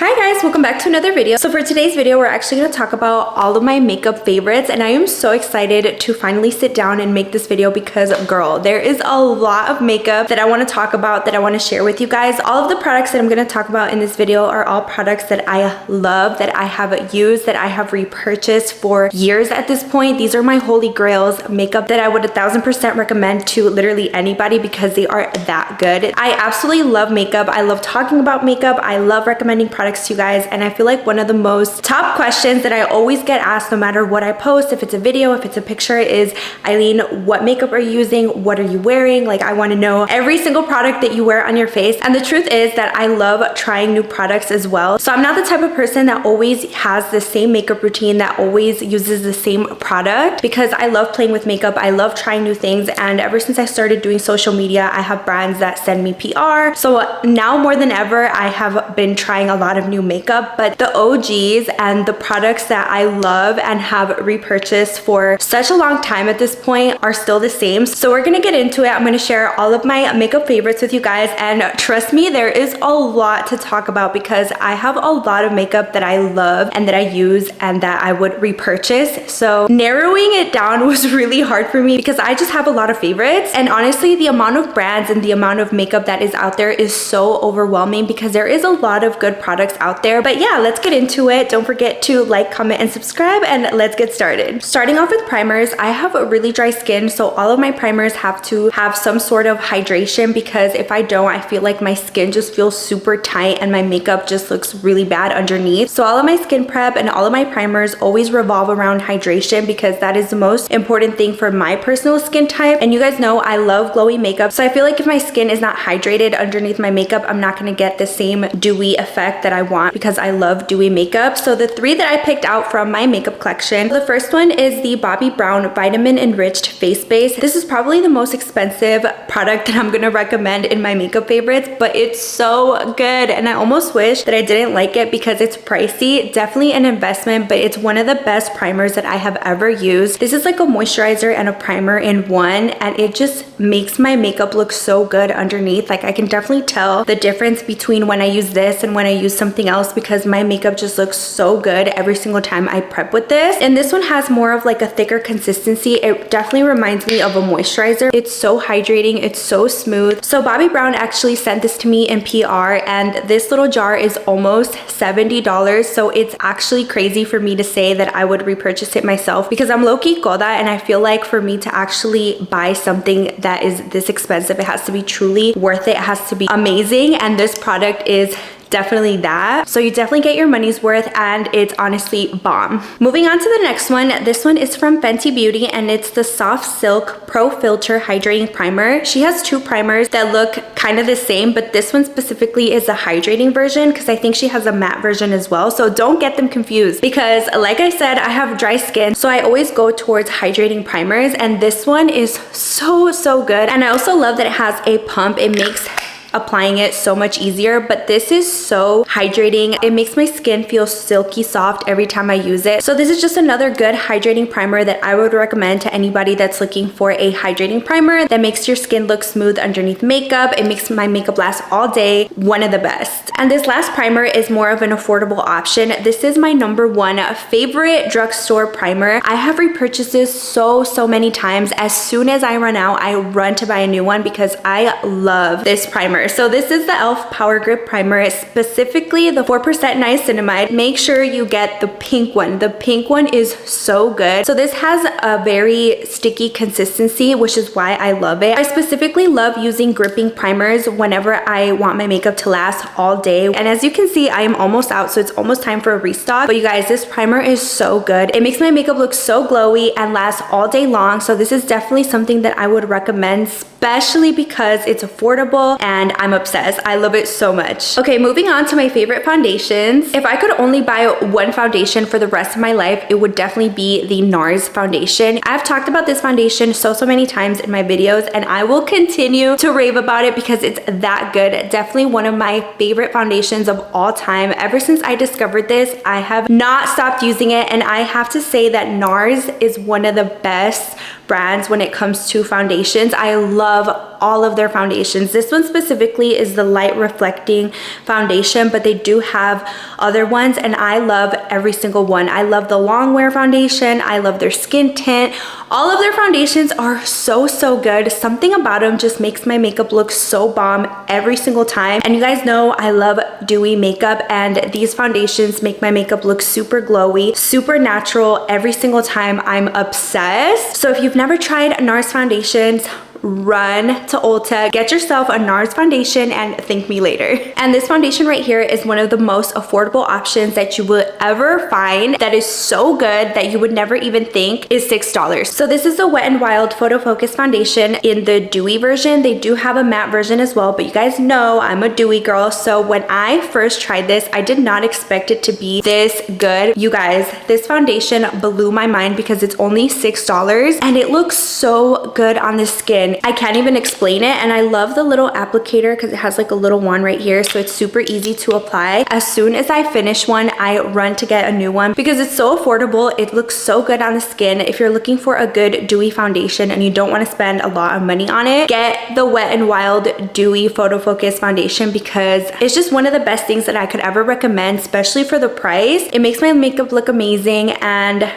Hi guys, welcome back to another video. So for today's video, we're actually going to talk about all of my makeup favorites, and I am so excited to finally sit down and make this video because girl, there is a lot of makeup that I want to talk about, that I want to share with you guys. All of the products that I'm going to talk about in this video are all products that I love, that I have used, that I have repurchased for years at this point. These are my holy grails makeup that I would 1000% recommend to literally anybody because they are that good. I absolutely love makeup. I love talking about makeup. I love recommending products to you guys, and I feel like one of the most top questions that I always get asked no matter what I post, if it's a video, if it's a picture, is Ailyn, what makeup are you using? What are you wearing? Like, I want to know every single product that you wear on your face. And the truth is that I love trying new products as well. So I'm not the type of person that always has the same makeup routine, that always uses the same product, because I love playing with makeup. I love trying new things, and ever since I started doing social media, I have brands that send me PR. So now more than ever, I have been trying a lot of new makeup, but the OGs and the products that I love and have repurchased for such a long time at this point are still the same. So we're gonna get into it. I'm gonna share all of my makeup favorites with you guys, and trust me, there is a lot to talk about because I have a lot of makeup that I love and that I use and that I would repurchase. So narrowing it down was really hard for me because I just have a lot of favorites, and honestly, the amount of brands and the amount of makeup that is out there is so overwhelming because there is a lot of good products out there. But yeah, let's get into it. Don't forget to like, comment, and subscribe, and let's get started. Starting off with primers, I have a really dry skin, so all of my primers have to have some sort of hydration because if I don't, I feel like my skin just feels super tight and my makeup just looks really bad underneath. So all of my skin prep and all of my primers always revolve around hydration because that is the most important thing for my personal skin type. And you guys know I love glowy makeup, so I feel like if my skin is not hydrated underneath my makeup, I'm not gonna get the same dewy effect that I want because I love dewy makeup. So the three that I picked out from my makeup collection, the first one is the Bobbi Brown Vitamin Enriched Face Base. This is probably the most expensive product that I'm gonna recommend in my makeup favorites, but it's so good, and I almost wish that I didn't like it because it's pricey. Definitely an investment, but it's one of the best primers that I have ever used. This is like a moisturizer and a primer in one, and it just makes my makeup look so good underneath. Like, I can definitely tell the difference between when I use this and when I use something else because my makeup just looks so good every single time I prep with this. And this one has more of like a thicker consistency. It definitely reminds me of a moisturizer. It's so hydrating, it's so smooth. So Bobbi Brown actually sent this to me in PR, and this little jar is almost $70, so it's actually crazy for me to say that I would repurchase it myself because I'm low-key coda, and I feel like for me to actually buy something that is this expensive, it has to be truly worth it. It has to be amazing, and this product is definitely that. So you definitely get your money's worth, and it's honestly bomb. Moving on to the next one. This one is from Fenty Beauty, and it's the Soft Silk Pro Filter Hydrating Primer. She has two primers that look kind of the same, but this one specifically is a hydrating version because I think she has a matte version as well. So don't get them confused because like I said, I have dry skin, so I always go towards hydrating primers, and this one is so good. And I also love that it has a pump. It makes applying it so much easier, but this is so hydrating. It makes my skin feel silky soft every time I use it. So this is just another good hydrating primer that I would recommend to anybody that's looking for a hydrating primer that makes your skin look smooth underneath makeup. It makes my makeup last all day. One of the best. And this last primer is more of an affordable option. This is my #1 favorite drugstore primer. I have repurchased this so many times. As soon as I run out, I run to buy a new one because I love this primer. So this is the e.l.f. Power Grip Primer, specifically the 4% niacinamide. Make sure you get the pink one. The pink one is so good. So this has a very sticky consistency, which is why I love it. I specifically love using gripping primers whenever I want my makeup to last all day. And as you can see, I am almost out, so it's almost time for a restock. But you guys, this primer is so good. It makes my makeup look so glowy and last all day long. So this is definitely something that I would recommend, especially because it's affordable and I'm obsessed. I love it so much. Okay, moving on to my favorite foundations. If I could only buy one foundation for the rest of my life, it would definitely be the NARS foundation. I've talked about this foundation so many times in my videos, and I will continue to rave about it because it's that good. Definitely one of my favorite foundations of all time. Ever since I discovered this, I have not stopped using it, and I have to say that NARS is one of the best brands when it comes to foundations. I love all of their foundations. This one specifically is the light reflecting foundation, but they do have other ones and I love every single one. I love the long wear foundation. I love their skin tint. All of their foundations are so good. Something about them just makes my makeup look so bomb every single time. And you guys know I love dewy makeup, and these foundations make my makeup look super glowy, super natural every single time. I'm obsessed. So if you've never tried NARS foundations, run to Ulta, get yourself a NARS foundation and thank me later. And this foundation right here is one of the most affordable options that you will ever find, that is so good that you would never even think is $6. So this is the Wet n Wild Photo Focus foundation in the dewy version. They do have a matte version as well, but you guys know I'm a dewy girl. So when I first tried this, I did not expect it to be this good. You guys, this foundation blew my mind because it's only $6 and it looks so good on the skin. I can't even explain it, and I love the little applicator because it has like a little wand right here, so it's super easy to apply. As soon as I finish one, I run to get a new one because it's so affordable. It looks so good on the skin. If you're looking for a good dewy foundation and you don't want to spend a lot of money on it, get the Wet n Wild Dewy Photo Focus foundation because it's just one of the best things that I could ever recommend, especially for the price. It makes my makeup look amazing and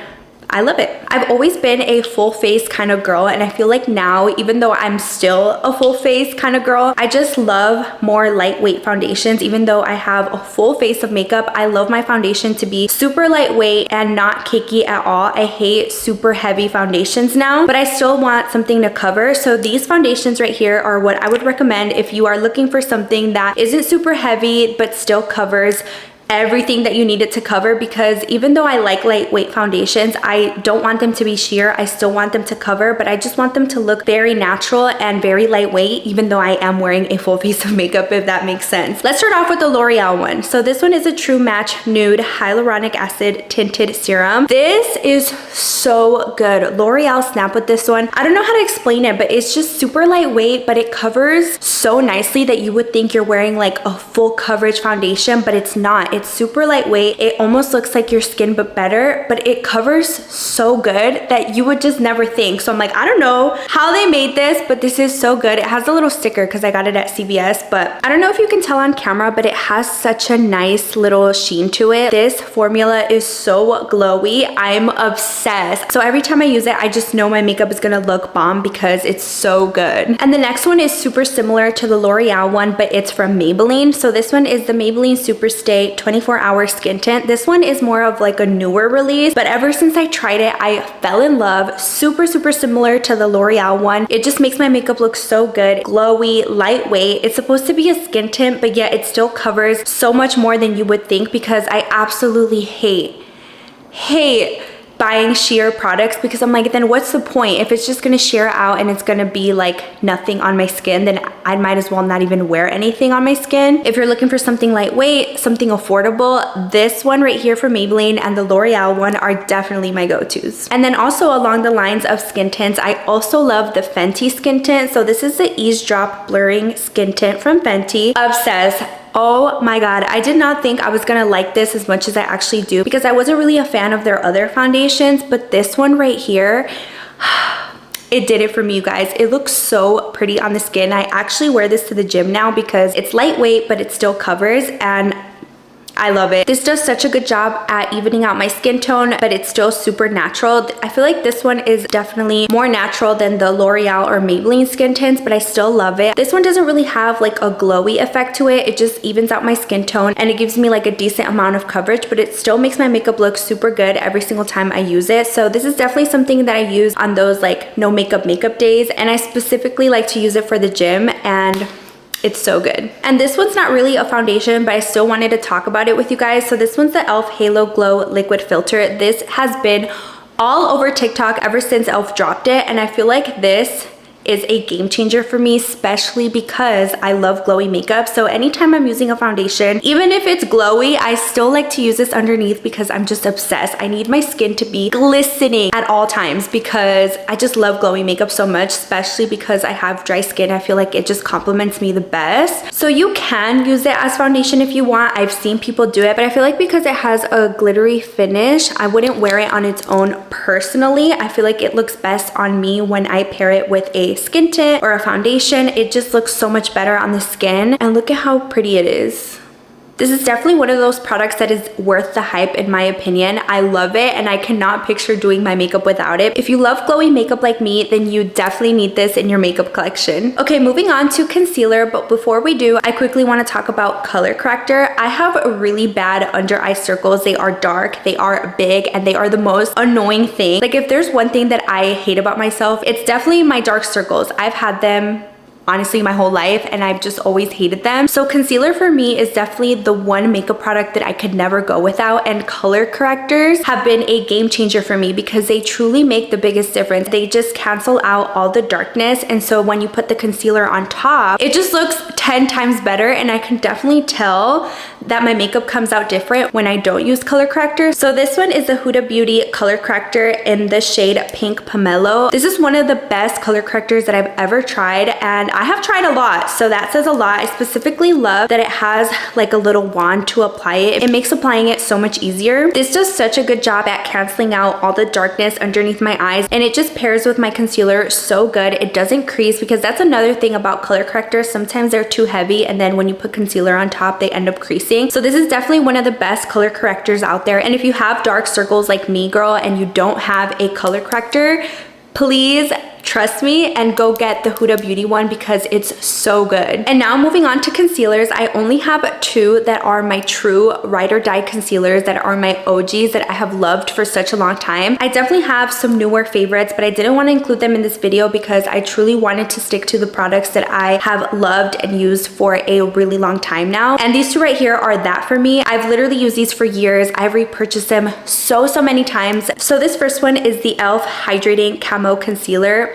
I love it. I've always been a full face kind of girl, and I feel like now, even though I'm still a full face kind of girl, I just love more lightweight foundations. Even though I have a full face of makeup, I love my foundation to be super lightweight and not cakey at all. I hate super heavy foundations now, but I still want something to cover. So these foundations right here are what I would recommend if you are looking for something that isn't super heavy but still covers everything that you need it to cover, because even though I like lightweight foundations, I don't want them to be sheer. I still want them to cover, but I just want them to look very natural and very lightweight, even though I am wearing a full face of makeup, if that makes sense. Let's start off with the L'Oreal one. So this one is a True Match Nude Hyaluronic Acid Tinted Serum. This is so good. L'Oreal snap with this one. I don't know how to explain it, but it's just super lightweight, but it covers so nicely that you would think you're wearing like a full coverage foundation, but it's not. It's super lightweight. It almost looks like your skin but better, but it covers so good that you would just never think. So I'm like, I don't know how they made this, but this is so good. It has a little sticker because I got it at CVS, but I don't know if you can tell on camera, but it has such a nice little sheen to it. This formula is so glowy. I'm obsessed. So every time I use it, I just know my makeup is gonna look bomb because it's so good. And the next one is super similar to the L'Oreal one, but it's from Maybelline. So this one is the Maybelline Superstay 24-hour skin tint. This one is more of like a newer release, but ever since I tried it, I fell in love. Super similar to the L'Oreal one. It just makes my makeup look so good, glowy, lightweight. It's supposed to be a skin tint, but yet it still covers so much more than you would think, because I absolutely hate buying sheer products, because I'm like, then what's the point? If it's just gonna sheer out and it's gonna be like nothing on my skin, then I might as well not even wear anything on my skin. If you're looking for something lightweight, something affordable, this one right here from Maybelline and the L'Oreal one are definitely my go-tos. And then also along the lines of skin tints, I also love the Fenty skin tint. So this is the Eavesdrop Blurring Skin Tint from Fenty. Obsessed. Oh my god, I did not think I was gonna like this as much as I actually do, because I wasn't really a fan of their other foundations, but this one right here, it did it for me, you guys. It looks so pretty on the skin. I actually wear this to the gym now because it's lightweight, but it still covers, and I love it. This does such a good job at evening out my skin tone, but it's still super natural. I feel like this one is definitely more natural than the L'Oreal or Maybelline skin tints, but I still love it. This one doesn't really have like a glowy effect to it. It just evens out my skin tone and it gives me like a decent amount of coverage, but it still makes my makeup look super good every single time I use it. So this is definitely something that I use on those like no makeup days, and I specifically like to use it for the gym, and it's so good. And this one's not really a foundation, but I still wanted to talk about it with you guys. So this one's the e.l.f. Halo Glow Liquid Filter. This has been all over TikTok ever since e.l.f. dropped it, and I feel like this is a game changer for me, especially because I love glowy makeup. So anytime I'm using a foundation, even if it's glowy, I still like to use this underneath because I'm just obsessed. I need my skin to be glistening at all times because I just love glowy makeup so much, especially because I have dry skin. I feel like it just complements me the best. So you can use it as foundation if you want. I've seen people do it, but I feel like because it has a glittery finish, I wouldn't wear it on its own personally. I feel like it looks best on me when I pair it with a a skin tint or a foundation, it just looks so much better on the skin. And look at how pretty it is. This is definitely one of those products that is worth the hype in my opinion. I love it and I cannot picture doing my makeup without it. If you love glowy makeup like me, then you definitely need this in your makeup collection. Okay, moving on to concealer, but before we do, I quickly want to talk about color corrector. I have really bad under eye circles. They are dark, they are big, and they are the most annoying thing. Like if there's one thing that I hate about myself, it's definitely my dark circles. I've had them honestly my whole life and I've just always hated them. So concealer for me is definitely the one makeup product that I could never go without, and color correctors have been a game changer for me because they truly make the biggest difference. They just cancel out all the darkness, and so when you put the concealer on top, it just looks 10 times better, and I can definitely tell that my makeup comes out different when I don't use color corrector. So this one is the Huda Beauty color corrector in the shade Pink Pomelo. This is one of the best color correctors that I've ever tried, and I have tried a lot, so that says a lot. I specifically love that it has like a little wand to apply it. It makes applying it so much easier. This does such a good job at canceling out all the darkness underneath my eyes, and it just pairs with my concealer so good. It doesn't crease, because that's another thing about color correctors. Sometimes they're too heavy, and then when you put concealer on top, they end up creasing. So this is definitely one of the best color correctors out there. And if you have dark circles like me, girl, and you don't have a color corrector, please trust me and go get the Huda Beauty one because it's so good. And now moving on to concealers, I only have two that are my true ride or die concealers, that are my OGs that I have loved for such a long time. I definitely have some newer favorites, but I didn't want to include them in this video because I truly wanted to stick to the products that I have loved and used for a really long time now. And these two right here are that for me. I've literally used these for years. I've repurchased them so many times. So this first one is the e.l.f. Hydrating Camo Concealer.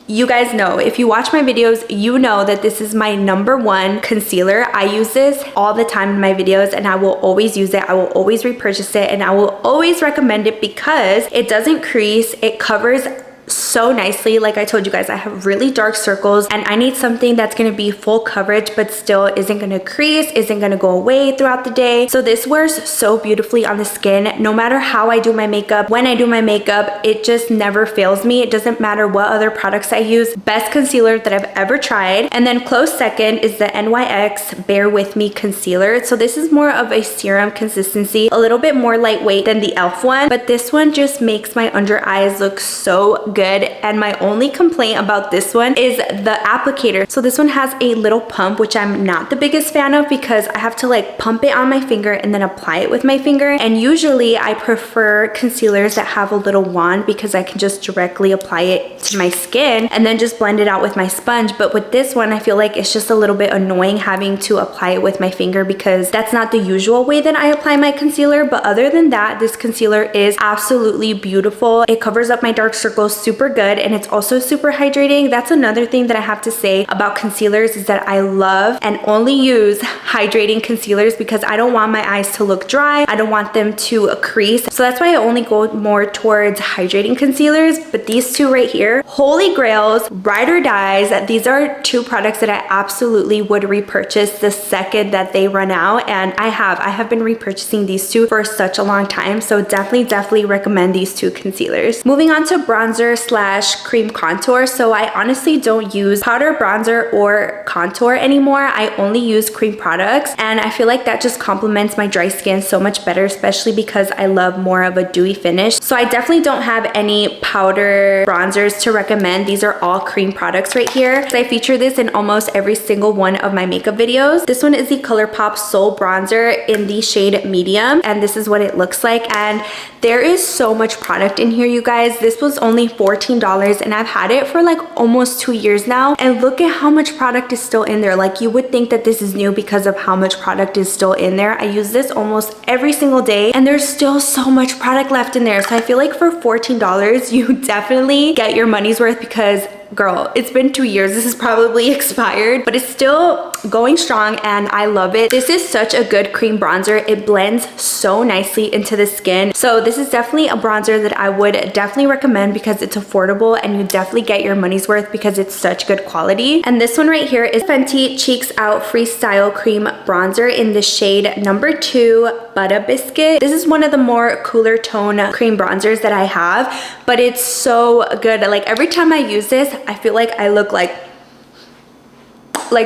You guys know, if you watch my videos, you know that this is my #1 concealer. I use this all the time in my videos and I will always use it. I will always repurchase it and I will always recommend it because it doesn't crease. It covers so nicely. Like I told you guys, I have really dark circles and I need something that's going to be full coverage but still isn't going to crease, isn't going to go away throughout the day. So this wears so beautifully on the skin. No matter how I do my makeup, when I do my makeup, it just never fails me. It doesn't matter what other products I use. Best concealer that I've ever tried. And then close second is the NYX Bare With Me concealer. So this is more of a serum consistency, a little bit more lightweight than the e.l.f. one, but this one just makes my under eyes look so good. And my only complaint about this one is the applicator. So this one has a little pump, which I'm not the biggest fan of because I have to like pump it on my finger and then apply it with my finger. And usually I prefer concealers that have a little wand because I can just directly apply it to my skin and then just blend it out with my sponge. But with this one, I feel like it's just a little bit annoying having to apply it with my finger because that's not the usual way that I apply my concealer. But other than that, this concealer is absolutely beautiful. It covers up my dark circles super good and it's also super hydrating. That's another thing that I have to say about concealers is that I love and only use hydrating concealers because I don't want my eyes to look dry. I don't want them to crease. So that's why I only go more towards hydrating concealers. But these two right here, holy grails, ride or dies. These are two products that I absolutely would repurchase the second that they run out. And I have been repurchasing these two for such a long time. So definitely recommend these two concealers. Moving on to bronzer / cream contour. So I honestly don't use powder, bronzer, or contour anymore. I only use cream products and I feel like that just complements my dry skin so much better, especially because I love more of a dewy finish. So I definitely don't have any powder bronzers to recommend. These are all cream products right here. So I feature this in almost every single one of my makeup videos. This one is the ColourPop Soul Bronzer in the shade medium and this is what it looks like. And there is so much product in here, you guys. This was only $14 and I've had it for like almost 2 years now, and look at how much product is still in there. Like you would think that this is new because of how much product is still in there. I use this almost every single day and there's still so much product left in there. So I feel like for $14 you definitely get your money's worth because girl, it's been 2 years. This is probably expired, but it's still going strong and I love it. This is such a good cream bronzer. It blends so nicely into the skin. So this is definitely a bronzer that I would definitely recommend because it's affordable and you definitely get your money's worth because it's such good quality. And this one right here is Fenty Cheeks Out Freestyle Cream Bronzer in the shade number 2 Butter Biscuit. This is one of the more cooler tone cream bronzers that I have, but it's so good. Like every time I use this, I feel like I look like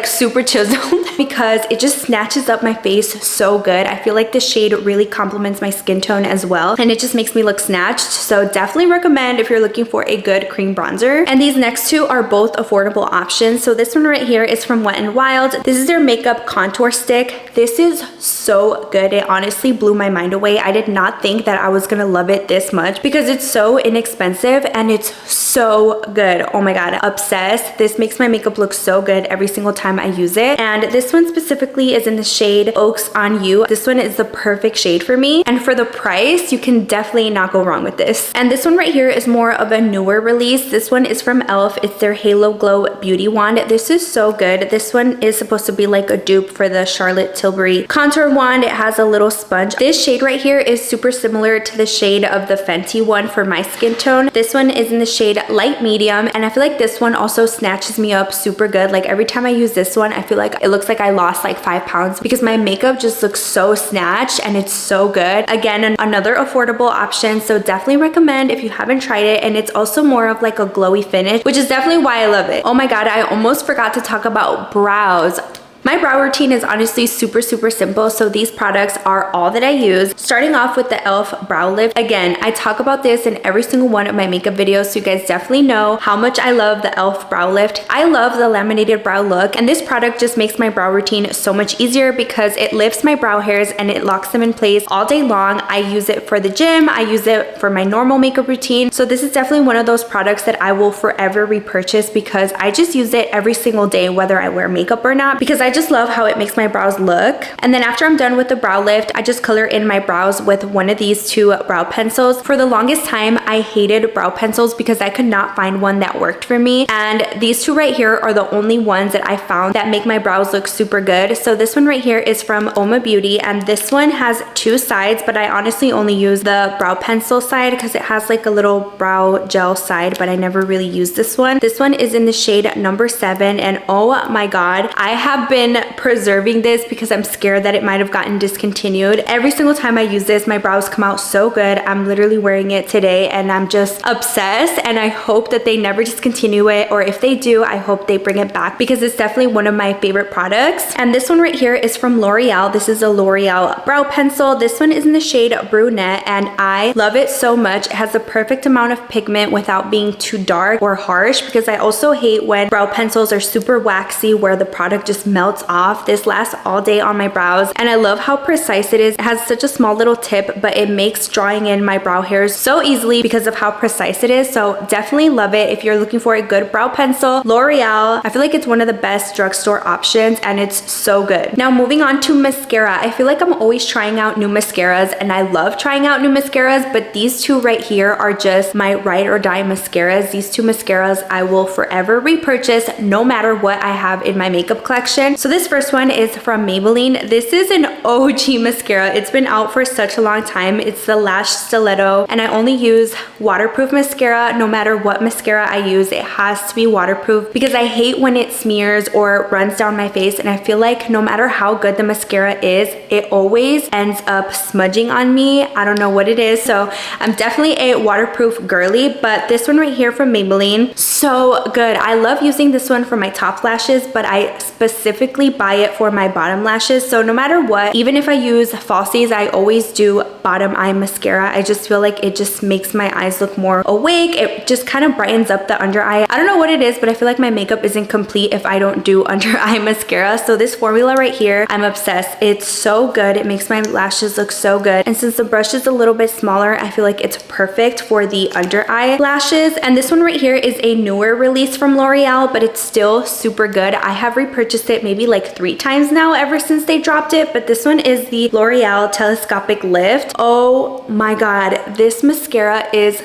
super chiseled because it just snatches up my face so good. I feel like the shade really complements my skin tone as well and it just makes me look snatched. So definitely recommend if you're looking for a good cream bronzer. And these next two are both affordable options. So this one right here is from Wet n Wild. This is their makeup contour stick. This is so good. It honestly blew my mind away. I did not think that I was gonna love it this much because it's so inexpensive and it's so good. Oh my god, obsessed. This makes my makeup look so good every single time I use it. And this one specifically is in the shade Oaks on You. This one is the perfect shade for me, and for the price you can definitely not go wrong with this. And this one right here is more of a newer release. This one is from e.l.f. It's their Halo Glow Beauty Wand. This is so good. This one is supposed to be like a dupe for the Charlotte Tilbury contour wand. It has a little sponge. This shade right here is super similar to the shade of the Fenty one for my skin tone. This one is in the shade Light Medium, and I feel like this one also snatches me up super good. Like every time I use this one, I feel like it looks like I lost like 5 pounds because my makeup just looks so snatched and it's so good. Again, another affordable option, so definitely recommend if you haven't tried it. And it's also more of like a glowy finish, which is definitely why I love it. Oh my god, I almost forgot to talk about brows. My brow routine is honestly super simple, so these products are all that I use. Starting off with the e.l.f. Brow Lift. Again, I talk about this in every single one of my makeup videos, so you guys definitely know how much I love the e.l.f. Brow Lift. I love the laminated brow look, and this product just makes my brow routine so much easier because it lifts my brow hairs and it locks them in place all day long. I use it for the gym, I use it for my normal makeup routine, so this is definitely one of those products that I will forever repurchase because I just use it every single day whether I wear makeup or not, because I just love how it makes my brows look. And then after I'm done with the brow lift, I just color in my brows with one of these 2 brow pencils. For the longest time, I hated brow pencils because I could not find one that worked for me. And these 2 right here are the only ones that I found that make my brows look super good. So this one right here is from Oma Beauty, and this one has 2 sides, but I honestly only use the brow pencil side because it has like a little brow gel side, but I never really use this one. This one is in the shade number 7, and oh my god, I have been preserving this because I'm scared that it might have gotten discontinued. Every single time I use this, my brows come out so good. I'm literally wearing it today and I'm just obsessed, and I hope that they never discontinue it, or if they do, I hope they bring it back because it's definitely one of my favorite products. And this one right here is from L'Oreal. This is a L'Oreal brow pencil. This one is in the shade Brunette, and I love it so much. It has the perfect amount of pigment without being too dark or harsh, because I also hate when brow pencils are super waxy where the product just melts off. This lasts all day on my brows, and I love how precise it is. It has such a small little tip, but it makes drawing in my brow hairs so easily because of how precise it is. So definitely love it if you're looking for a good brow pencil. L'Oreal, I feel like it's one of the best drugstore options and it's so good. Now moving on to mascara. I feel like I'm always trying out new mascaras, and I love trying out new mascaras, but these 2 right here are just my ride or die mascaras. These 2 mascaras I will forever repurchase no matter what I have in my makeup collection. So this first one is from Maybelline. This is an OG mascara. It's been out for such a long time. It's the Lash Stiletto, and I only use waterproof mascara. No matter what mascara I use, it has to be waterproof because I hate when it smears or runs down my face, and I feel like no matter how good the mascara is, it always ends up smudging on me. I don't know what it is, so I'm definitely a waterproof girly. But this one right here from Maybelline, so good. I love using this one for my top lashes, but I specifically buy it for my bottom lashes. So no matter what, even if I use falsies, I always do bottom eye mascara. I just feel like it just makes my eyes look more awake. It just kind of brightens up the under eye. I don't know what it is, but I feel like my makeup isn't complete if I don't do under eye mascara. So this formula right here, I'm obsessed. It's so good. It makes my lashes look so good. And since the brush is a little bit smaller, I feel like it's perfect for the under eye lashes. And this one right here is a newer release from L'Oreal, but it's still super good. I have repurchased it maybe like 3 times now ever since they dropped it, but this one is the L'Oreal Telescopic Lift. Oh my god, this mascara is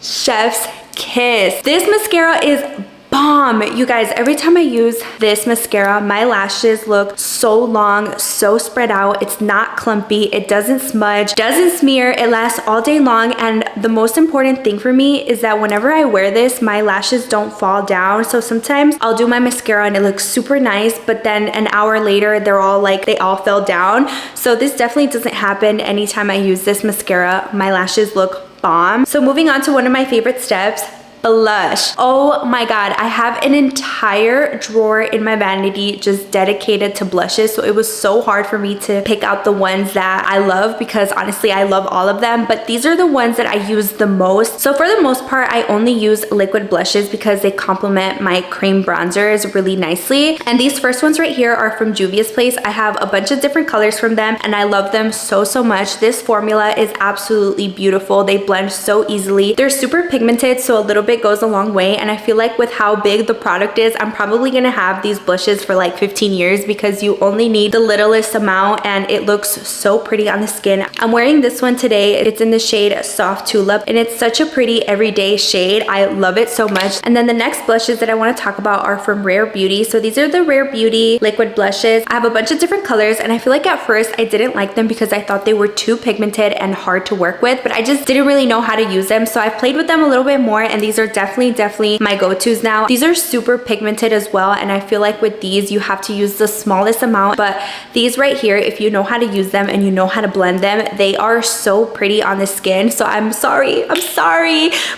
chef's kiss. This mascara is bomb. You guys, every time I use this mascara, my lashes look so long, so spread out. It's not clumpy, it doesn't smudge, doesn't smear, it lasts all day long. And the most important thing for me is that whenever I wear this, my lashes don't fall down. So sometimes I'll do my mascara and it looks super nice, but then an hour later they all fell down. So this definitely doesn't happen anytime I use this mascara. My lashes look bomb. So moving on to one of my favorite steps, blush. Oh my god, I have an entire drawer in my vanity just dedicated to blushes. So it was so hard for me to pick out the ones that I love, because honestly I love all of them, but these are the ones that I use the most. So for the most part, I only use liquid blushes because they complement my cream bronzers really nicely. And these first ones right here are from Juvia's Place. I have a bunch of different colors from them and I love them so much. This formula is absolutely beautiful. They blend so easily. They're super pigmented, so a little bit goes a long way. And I feel like with how big the product is, I'm probably gonna have these blushes for like 15 years because you only need the littlest amount and it looks so pretty on the skin. I'm wearing this one today. It's in the shade Soft Tulip and it's such a pretty everyday shade. I love it so much. And then the next blushes that I want to talk about are from Rare Beauty. So these are the Rare Beauty liquid blushes. I have a bunch of different colors and I feel like at first I didn't like them because I thought they were too pigmented and hard to work with, but I just didn't really know how to use them. So I've played with them a little bit more and these are definitely my go-tos now. These are super pigmented as well, and I feel like with these you have to use the smallest amount, but these right here, if you know how to use them and you know how to blend them, they are so pretty on the skin. So I'm sorry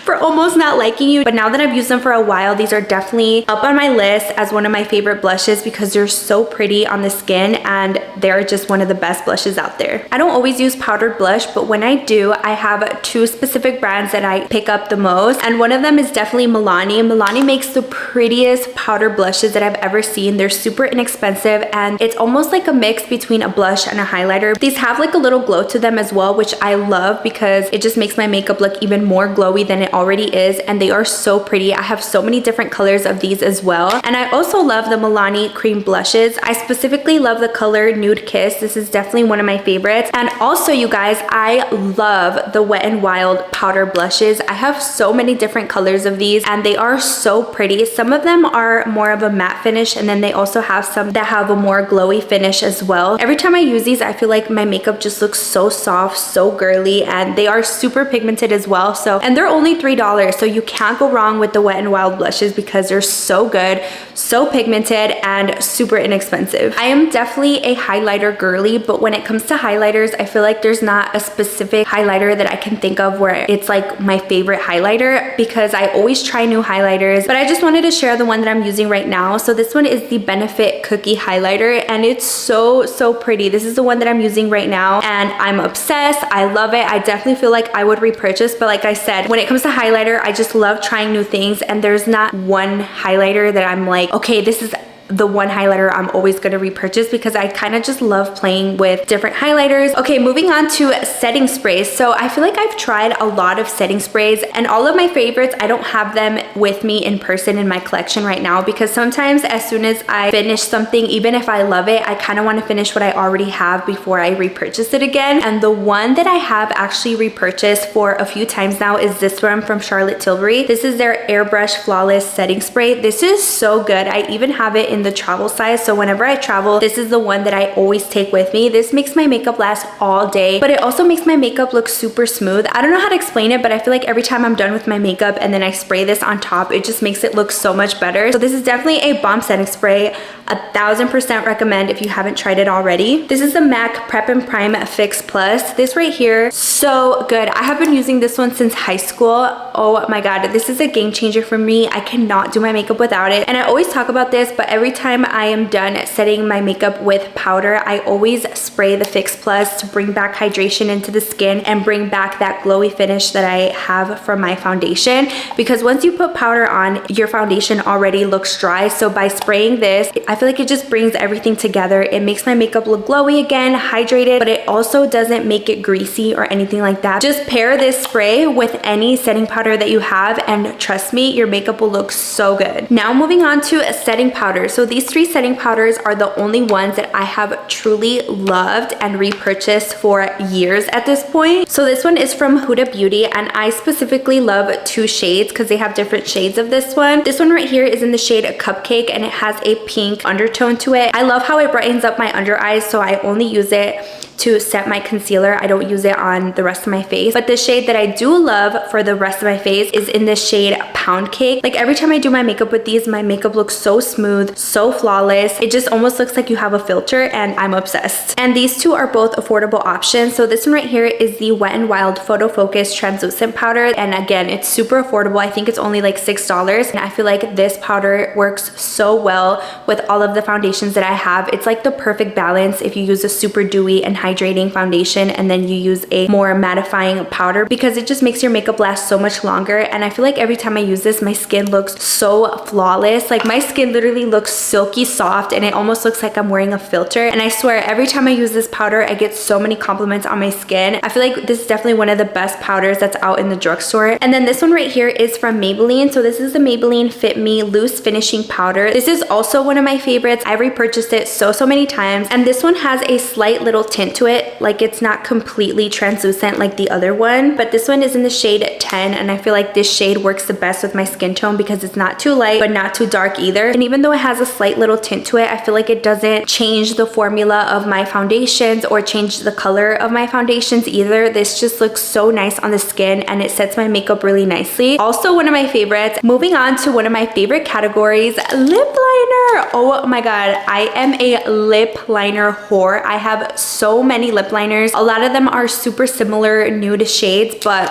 for almost not liking you, but now that I've used them for a while, these are definitely up on my list as one of my favorite blushes because they're so pretty on the skin and they're just one of the best blushes out there. I don't always use powdered blush, but when I do, I have two specific brands that I pick up the most, and one of them is definitely Milani. Milani makes the prettiest powder blushes that I've ever seen. They're super inexpensive and it's almost like a mix between a blush and a highlighter. These have like a little glow to them as well, which I love because it just makes my makeup look even more glowy than it already is, and they are so pretty. I have so many different colors of these as well. And I also love the Milani cream blushes. I specifically love the color Nude Kiss. This is definitely one of my favorites. And also, you guys, I love the Wet n Wild powder blushes. I have so many different colors of these and they are so pretty. Some of them are more of a matte finish and then they also have some that have a more glowy finish as well. Every time I use these, I feel like my makeup just looks so soft, so girly, and they are super pigmented as well. So, and they're only $3, so you can't go wrong with the Wet n Wild blushes because they're so good, so pigmented, and super inexpensive. I am definitely a highlighter girly, but when it comes to highlighters, I feel like there's not a specific highlighter that I can think of where it's like my favorite highlighter because I always try new highlighters, but I just wanted to share the one that I'm using right now. So this one is the Benefit Cookie Highlighter and it's so pretty. This is the one that I'm using right now and I'm obsessed. I love it. I definitely feel like I would repurchase, but like I said, when it comes to highlighter, I just love trying new things and there's not one highlighter that I'm like, okay, this is the one highlighter I'm always going to repurchase because I kind of just love playing with different highlighters. Okay, moving on to setting sprays. So I feel like I've tried a lot of setting sprays and all of my favorites, I don't have them with me in person in my collection right now because sometimes as soon as I finish something, even if I love it, I kind of want to finish what I already have before I repurchase it again. And the one that I have actually repurchased for a few times now is this one from Charlotte Tilbury. This is their Airbrush Flawless Setting Spray. This is so good. I even have it in the travel size, so whenever I travel, this is the one that I always take with me. This makes my makeup last all day, but it also makes my makeup look super smooth. I don't know how to explain it, but I feel like every time I'm done with my makeup and then I spray this on top, it just makes it look so much better. So this is definitely a bomb setting spray. 1000% recommend if you haven't tried it already. This is the MAC Prep and Prime Fix Plus. This right here, so good. I have been using this one since high school. Oh my god, this is a game changer for me. I cannot do my makeup without it. And I always talk about this, but every time I am done setting my makeup with powder, I always spray the Fix Plus to bring back hydration into the skin and bring back that glowy finish that I have from my foundation. Because once you put powder on, your foundation already looks dry. So by spraying this, I feel like it just brings everything together. It makes my makeup look glowy again, hydrated, but it also doesn't make it greasy or anything like that. Just pair this spray with any setting powder powder that you have, and trust me, your makeup will look so good. Now moving on to setting powder. So these 3 setting powders are the only ones that I have truly loved and repurchased for years at this point. So this one is from Huda Beauty, and I specifically love 2 shades because they have different shades of this one. This one right here is in the shade Cupcake, and it has a pink undertone to it. I love how it brightens up my under eyes, so I only use it to set my concealer. I don't use it on the rest of my face. But the shade that I do love for the rest of my face is in the shade Pound Cake. Like every time I do my makeup with these, my makeup looks so smooth, so flawless. It just almost looks like you have a filter, and I'm obsessed. And these 2 are both affordable options. So this one right here is the Wet n Wild Photo Focus Translucent Powder. And again, it's super affordable. I think it's only like $6. And I feel like this powder works so well with all of the foundations that I have. It's like the perfect balance if you use a super dewy and hydrating foundation and then you use a more mattifying powder, because it just makes your makeup last so much longer. And I feel like every time I use this, my skin looks so flawless. Like my skin literally looks silky soft, and it almost looks like I'm wearing a filter. And I swear, every time I use this powder, I get so many compliments on my skin. I feel like this is definitely one of the best powders that's out in the drugstore. And then this one right here is from Maybelline. So this is the Maybelline Fit Me Loose Finishing Powder. This is also one of my favorites. I've repurchased it so many times, and this one has a slight little tint to it. Like it's not completely translucent like the other one, but this one is in the shade 10, and I feel like this shade works the best with my skin tone because it's not too light but not too dark either. And even though it has a slight little tint to it, I feel like it doesn't change the formula of my foundations or change the color of my foundations either. This just looks so nice on the skin, and it sets my makeup really nicely. Also one of my favorites. Moving on to one of my favorite categories, lip liner. Oh my god, I am a lip liner whore. I have so many lip liners. A lot of them are super similar nude shades, but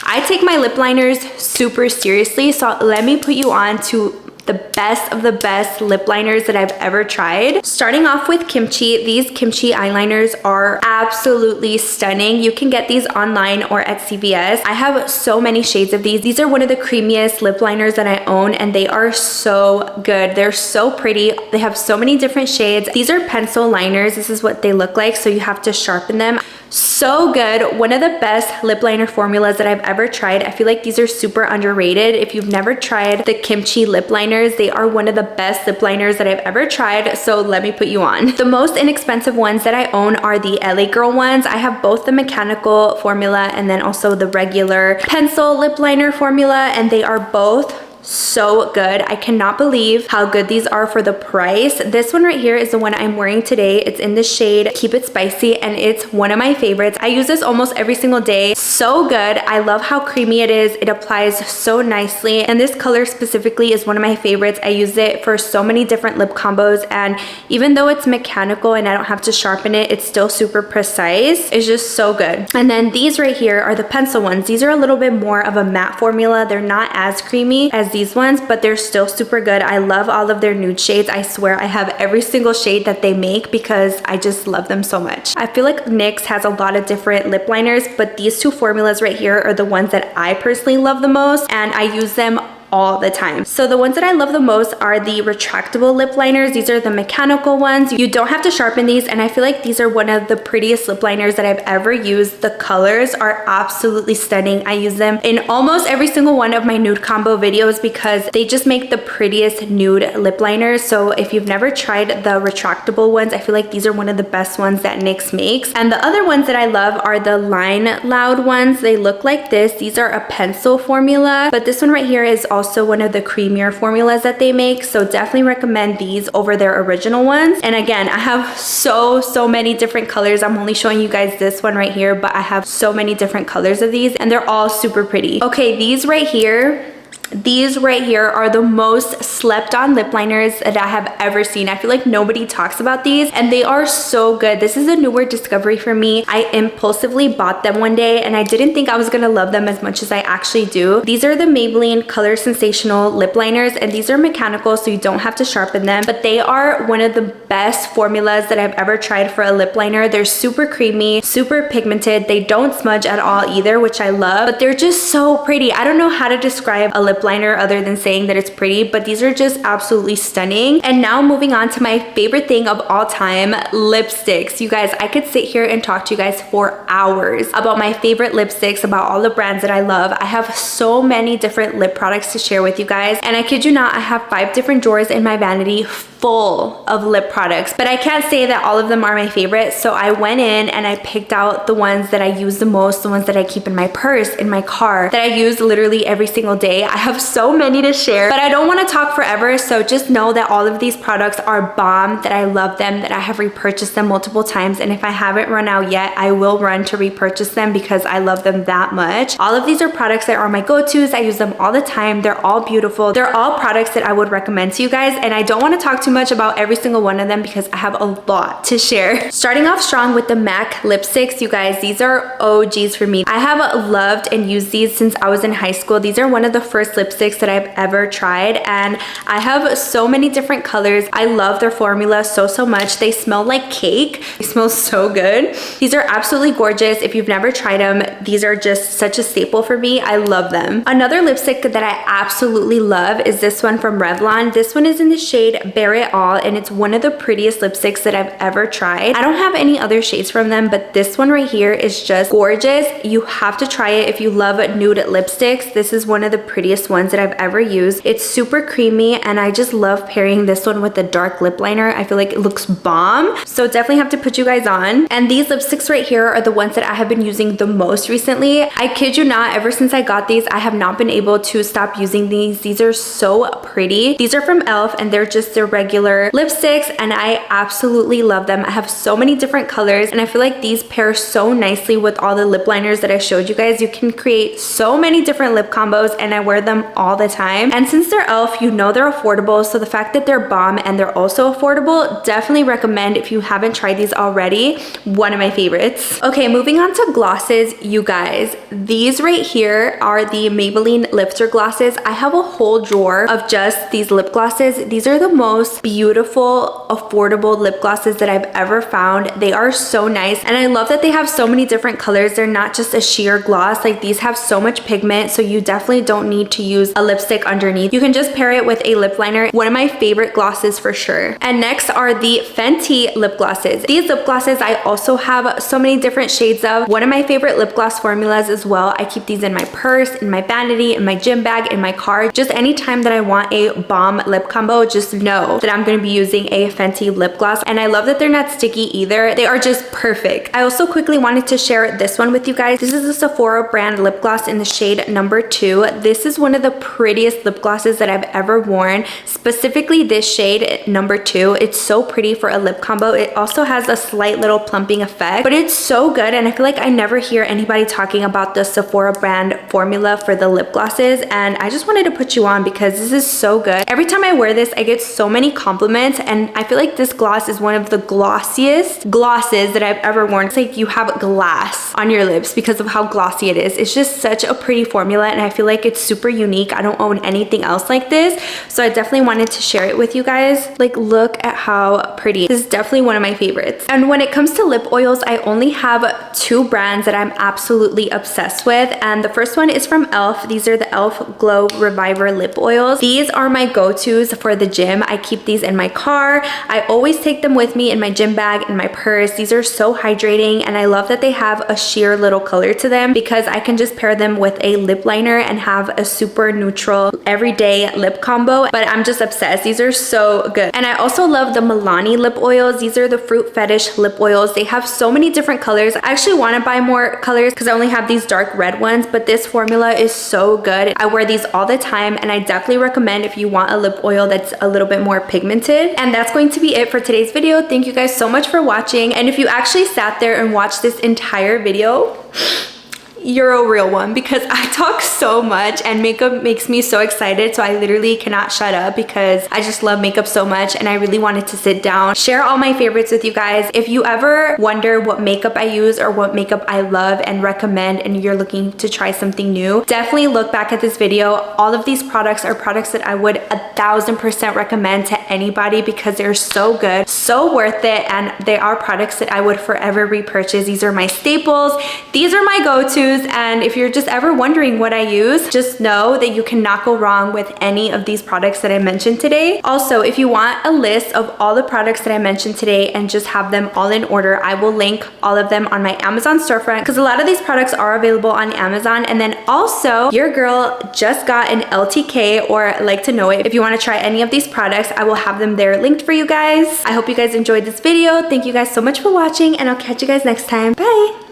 I take my lip liners super seriously. So let me put you on to the best of the best lip liners that I've ever tried. Starting off with Kimchi. These Kimchi eyeliners are absolutely stunning. You can get these online or at CVS. I have so many shades of these. These are one of the creamiest lip liners that I own, and they are so good. They're so pretty. They have so many different shades. These are pencil liners. This is what they look like, so you have to sharpen them. So good. One of the best lip liner formulas that I've ever tried. I feel like these are super underrated. If you've never tried the Kimchi lip liners, they are one of the best lip liners that I've ever tried, so let me put you on. The most inexpensive ones that I own are the LA Girl ones. I have both the mechanical formula and then also the regular pencil lip liner formula, and they are both so good. I cannot believe how good these are for the price. This one right here is the one I'm wearing today. It's in the shade Keep It Spicy, and it's one of my favorites. I use this almost every single day. So good. I love how creamy it is. It applies so nicely, and this color specifically is one of my favorites. I use it for so many different lip combos, and even though it's mechanical and I don't have to sharpen it, it's still super precise. It's just so good. And then these right here are the pencil ones. These are a little bit more of a matte formula. They're not as creamy as these ones, but they're still super good. I love all of their nude shades. I swear I have every single shade that they make because I just love them so much. I feel like NYX has a lot of different lip liners, but these 2 formulas right here are the ones that I personally love the most, and I use them all the time. So the ones that I love the most are the retractable lip liners. These are the mechanical ones. You don't have to sharpen these, and I feel like these are one of the prettiest lip liners that I've ever used. The colors are absolutely stunning. I use them in almost every single one of my nude combo videos because they just make the prettiest nude lip liners. So if you've never tried the retractable ones, I feel like these are one of the best ones that NYX makes. And the other ones that I love are the Line Loud ones. They look like this. These are a pencil formula, but this one right here is also one of the creamier formulas that they make, so definitely recommend these over their original ones. And again, I have so many different colors. I'm only showing you guys this one right here, but I have so many different colors of these, and they're all super pretty. Okay, these right here are the most slept on lip liners that I have ever seen. I feel like nobody talks about these, and they are so good. This is a newer discovery for me. I impulsively bought them one day, and I didn't think I was gonna love them as much as I actually do. These are the Maybelline Color Sensational lip liners, and these are mechanical, so you don't have to sharpen them, but they are one of the best formulas that I've ever tried for a lip liner. They're super creamy, super pigmented. They don't smudge at all either, which I love, but they're just so pretty. I don't know how to describe a lip lip liner other than saying that it's pretty, but these are just absolutely stunning. And now moving on to my favorite thing of all time, lipsticks. You guys, I could sit here and talk to you guys for hours about my favorite lipsticks, about all the brands that I love. I have so many different lip products to share with you guys, and I kid you not, I have 5 different drawers in my vanity full of lip products, but I can't say that all of them are my favorite. So I went in and I picked out the ones that I use the most, the ones that I keep in my purse, in my car, that I use literally every single day. I have so many to share, but I don't want to talk forever, so just know that all of these products are bomb, that I love them, that I have repurchased them multiple times, and if I haven't run out yet, I will run to repurchase them because I love them that much. All of these are products that are my go-tos. I use them all the time. They're all beautiful. They're all products that I would recommend to you guys, and I don't want to talk too much about every single one of them because I have a lot to share. Starting off strong with the MAC lipsticks, you guys, these are OGs for me. I have loved and used these since I was in high school. These are one of the first lipsticks that I've ever tried, and I have so many different colors. I love their formula so much. They smell like cake. They smell so good. These are absolutely gorgeous. If you've never tried them, these are just such a staple for me. I love them. Another lipstick that I absolutely love is this one from Revlon. This one is in the shade Bare It All, and it's one of the prettiest lipsticks that I've ever tried. I don't have any other shades from them, but this one right here is just gorgeous. You have to try it if you love nude lipsticks. This is one of the prettiest ones that I've ever used. It's super creamy, and I just love pairing this one with the dark lip liner. I feel like it looks bomb, so definitely have to put you guys on. And these lipsticks right here are the ones that I have been using the most recently. I kid you not, ever since I got these, I have not been able to stop using these. These are so pretty. These are from e.l.f. and they're just their regular lipsticks, and I absolutely love them. I have so many different colors, and I feel like these pair so nicely with all the lip liners that I showed you guys. You can create so many different lip combos, and I wear them all the time. And since they're e.l.f., you know they're affordable, so the fact that they're bomb and they're also affordable, definitely recommend if you haven't tried these already. One of my favorites. Okay, moving on to glosses, you guys. These right here are the Maybelline Lifter glosses. I have a whole drawer of just these lip glosses. These are the most beautiful, affordable lip glosses that I've ever found. They are so nice, and I love that they have so many different colors. They're not just a sheer gloss. Like, these have so much pigment, so you definitely don't need to use a lipstick underneath. You can just pair it with a lip liner. One of my favorite glosses for sure. And next are the Fenty lip glosses. These lip glosses I also have so many different shades of. One of my favorite lip gloss formulas as well. I keep these in my purse, in my vanity, in my gym bag, in my car. Just anytime that I want a bomb lip combo, just know that I'm going to be using a Fenty lip gloss. And I love that they're not sticky either. They are just perfect. I also quickly wanted to share this one with you guys. This is a Sephora brand lip gloss in the shade number 2. This is one of the prettiest lip glosses that I've ever worn. Specifically this shade number 2. It's so pretty for a lip combo. It also has a slight little plumping effect, but it's so good, and I feel like I never hear anybody talking about the Sephora brand formula for the lip glosses, and I just wanted to put you on because this is so good. Every time I wear this, I get so many compliments, and I feel like this gloss is one of the glossiest glosses that I've ever worn. It's like you have glass on your lips because of how glossy it is. It's just such a pretty formula, and I feel like it's super unique. I don't own anything else like this, so I definitely wanted to share it with you guys. Like, look at how pretty. This is definitely one of my favorites. And when it comes to lip oils, I only have 2 brands that I'm absolutely obsessed with, and the first one is from e.l.f. These are the e.l.f. Glow Reviver lip oils. These are my go-tos for the gym. I keep these in my car. I always take them with me in my gym bag, in my purse. These are so hydrating, and I love that they have a sheer little color to them because I can just pair them with a lip liner and have a super neutral everyday lip combo. But I'm just obsessed. These are so good. And I also love the Milani lip oils. These are the Fruit Fetish lip oils. They have so many different colors. I actually want to buy more colors because I only have these dark red ones, but this formula is so good. I wear these all the time, and I definitely recommend if you want a lip oil that's a little bit more pigmented. And that's going to be it for today's video. Thank you guys so much for watching, and if you actually sat there and watched this entire video, you're a real one, because I talk so much and makeup makes me so excited, so I literally cannot shut up because I just love makeup so much, and I really wanted to sit down, share all my favorites with you guys. If you ever wonder what makeup I use or what makeup I love and recommend, and you're looking to try something new, definitely look back at this video. All of these products are products that I would 1000% recommend to anybody because they're so good, so worth it, and they are products that I would forever repurchase. These are my staples. These are my go-tos. use. And if you're just ever wondering what I use, just know that you cannot go wrong with any of these products that I mentioned today. Also, if you want a list of all the products that I mentioned today and just have them all in order, I will link all of them on my Amazon storefront because a lot of these products are available on Amazon. And then also, your girl just got an LTK, or like to know it. If you want to try any of these products, I will have them there linked for you guys. I hope you guys enjoyed this video. Thank you guys so much for watching, and I'll catch you guys next time. Bye.